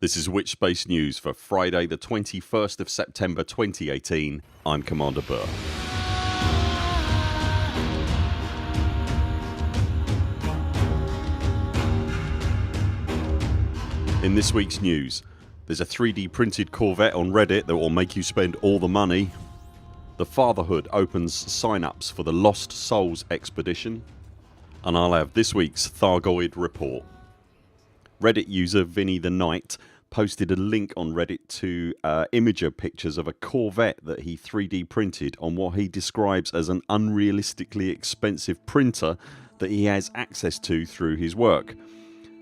This is Witchspace News for Friday the 21st of September 2018. I'm Commander Burr. In this week's news, there's a 3D printed Corvette on Reddit that will make you spend all the money. The Fatherhood opens sign-ups for the Lost Souls expedition. And I'll have this week's Thargoid Report. Reddit user Vinny the Knight posted a link on Reddit to imager pictures of a Corvette that he 3D printed on what he describes as an unrealistically expensive printer that he has access to through his work.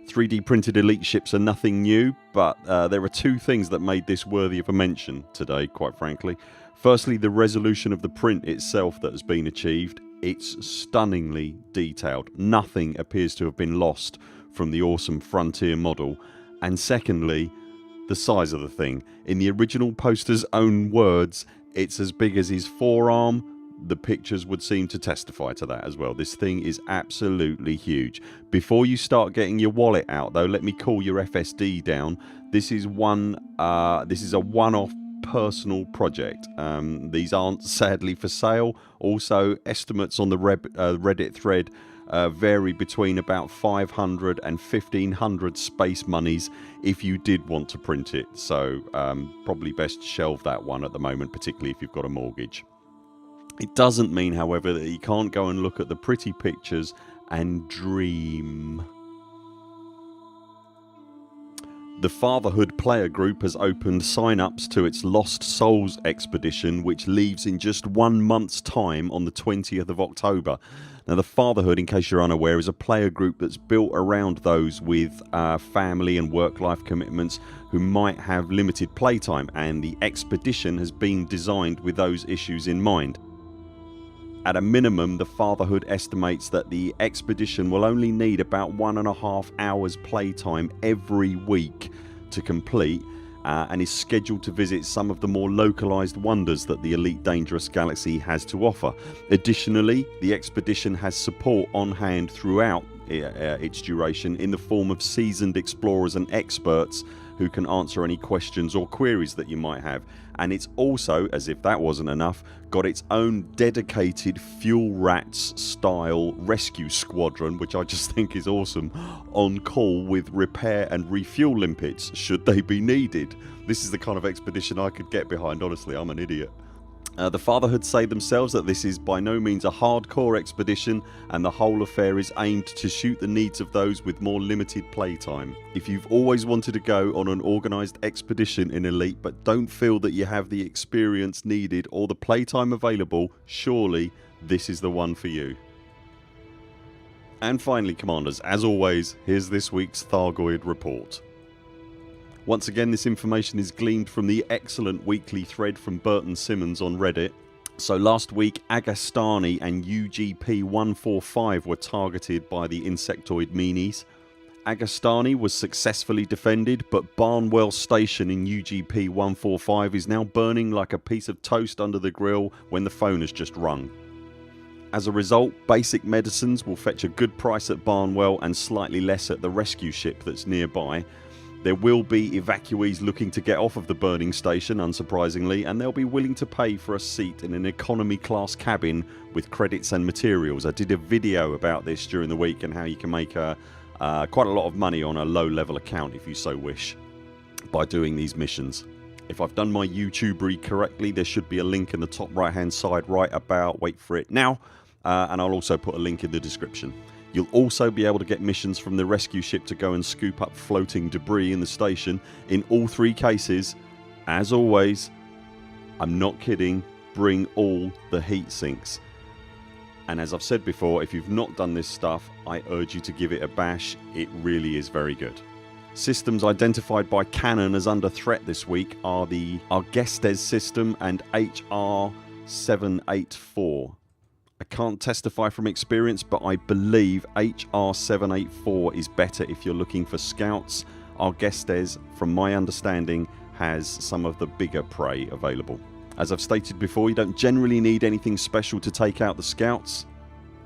3D printed elite ships are nothing new, but there are two things that made this worthy of a mention today, quite frankly. Firstly, the resolution of the print itself that has been achieved. It's stunningly detailed. Nothing appears to have been lost from the awesome Frontier model. And secondly, the size of the thing. In the original poster's own words, it's as big as his forearm. The pictures would seem to testify to that as well. This thing is absolutely huge. Before you start getting your wallet out though, let me cool your FSD down. This is a one-off personal project. These aren't sadly for sale. Also, estimates on the Reddit thread vary between about 500 and 1500 space monies if you did want to print it. So probably best shelve that one at the moment, particularly if you've got a mortgage. It doesn't mean, however, that you can't go and look at the pretty pictures and dream. The Fatherhood player group has opened sign-ups to its Lost Souls expedition, which leaves in just 1 month's time on the 20th of October. Now, the Fatherhood, in case you're unaware, is a player group that's built around those with family and work-life commitments who might have limited playtime, and the expedition has been designed with those issues in mind. At a minimum, the Fatherhood estimates that the expedition will only need about 1.5 hours playtime every week to complete, and is scheduled to visit some of the more localised wonders that the Elite Dangerous Galaxy has to offer. Additionally, the expedition has support on hand throughout its duration in the form of seasoned explorers and experts who can answer any questions or queries that you might have. And it's also, as if that wasn't enough, got its own dedicated Fuel Rats style rescue squadron, which I just think is awesome, on call with repair and refuel limpets should they be needed. This is the kind of expedition I could get behind, honestly. I'm an idiot. The Fatherhood say themselves that this is by no means a hardcore expedition, and the whole affair is aimed to suit the needs of those with more limited playtime. If you've always wanted to go on an organised expedition in Elite but don't feel that you have the experience needed or the playtime available, surely this is the one for you. And finally, Commanders, as always, here's this week's Thargoid Report. Once again, this information is gleaned from the excellent weekly thread from Burton Simmons on Reddit. So last week, Argestes and UGP 145 were targeted by the insectoid meanies. Argestes was successfully defended, but Barnwell Station in UGP 145 is now burning like a piece of toast under the grill when the phone has just rung. As a result, basic medicines will fetch a good price at Barnwell and slightly less at the rescue ship that's nearby. There will be evacuees looking to get off of the burning station, unsurprisingly, and they'll be willing to pay for a seat in an economy class cabin with credits and materials. I did a video about this during the week and how you can make quite a lot of money on a low level account if you so wish by doing these missions. If I've done my YouTubery correctly, there should be a link in the top right hand side right about, wait for it now, and I'll also put a link in the description. You'll also be able to get missions from the rescue ship to go and scoop up floating debris in the station. In all three cases, as always, I'm not kidding, bring all the heat sinks. And as I've said before, if you've not done this stuff, I urge you to give it a bash. It really is very good. Systems identified by Canon as under threat this week are the Argestes system and HR 784. I can't testify from experience, but I believe HR 784 is better if you're looking for scouts. Argestes, from my understanding, has some of the bigger prey available. As I've stated before, you don't generally need anything special to take out the scouts.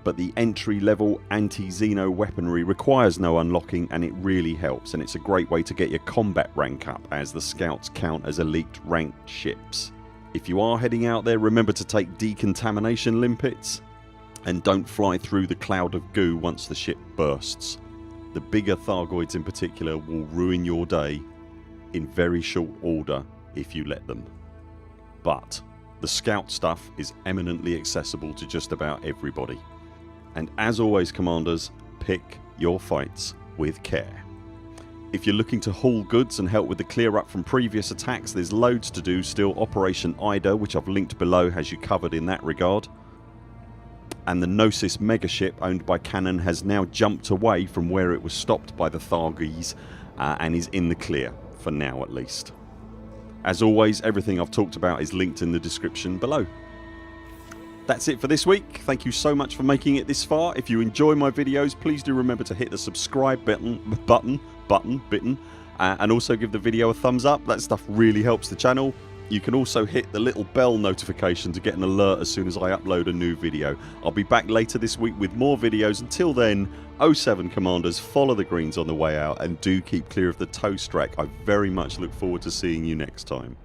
but the entry level anti-Xeno weaponry requires no unlocking and it really helps, and it's a great way to get your combat rank up as the scouts count as elite ranked ships. If you are heading out there, remember to take decontamination limpets and don't fly through the cloud of goo once the ship bursts. The bigger Thargoids in particular will ruin your day in very short order if you let them. But the scout stuff is eminently accessible to just about everybody. And as always, commanders, pick your fights with care. If you're looking to haul goods and help with the clear up from previous attacks, there's loads to do still. Operation Ida, which I've linked below, has you covered in that regard. And the Gnosis megaship owned by Cannon has now jumped away from where it was stopped by the Thargoids and is in the clear, for now at least. As always, everything I've talked about is linked in the description below. That's it for this week. Thank you so much for making it this far. If you enjoy my videos, please do remember to hit the subscribe button and also give the video a thumbs up. That stuff really helps the channel. You can also hit the little bell notification to get an alert as soon as I upload a new video. I'll be back later this week with more videos. Until then, 07 commanders, follow the greens on the way out and do keep clear of the tow strack. I very much look forward to seeing you next time.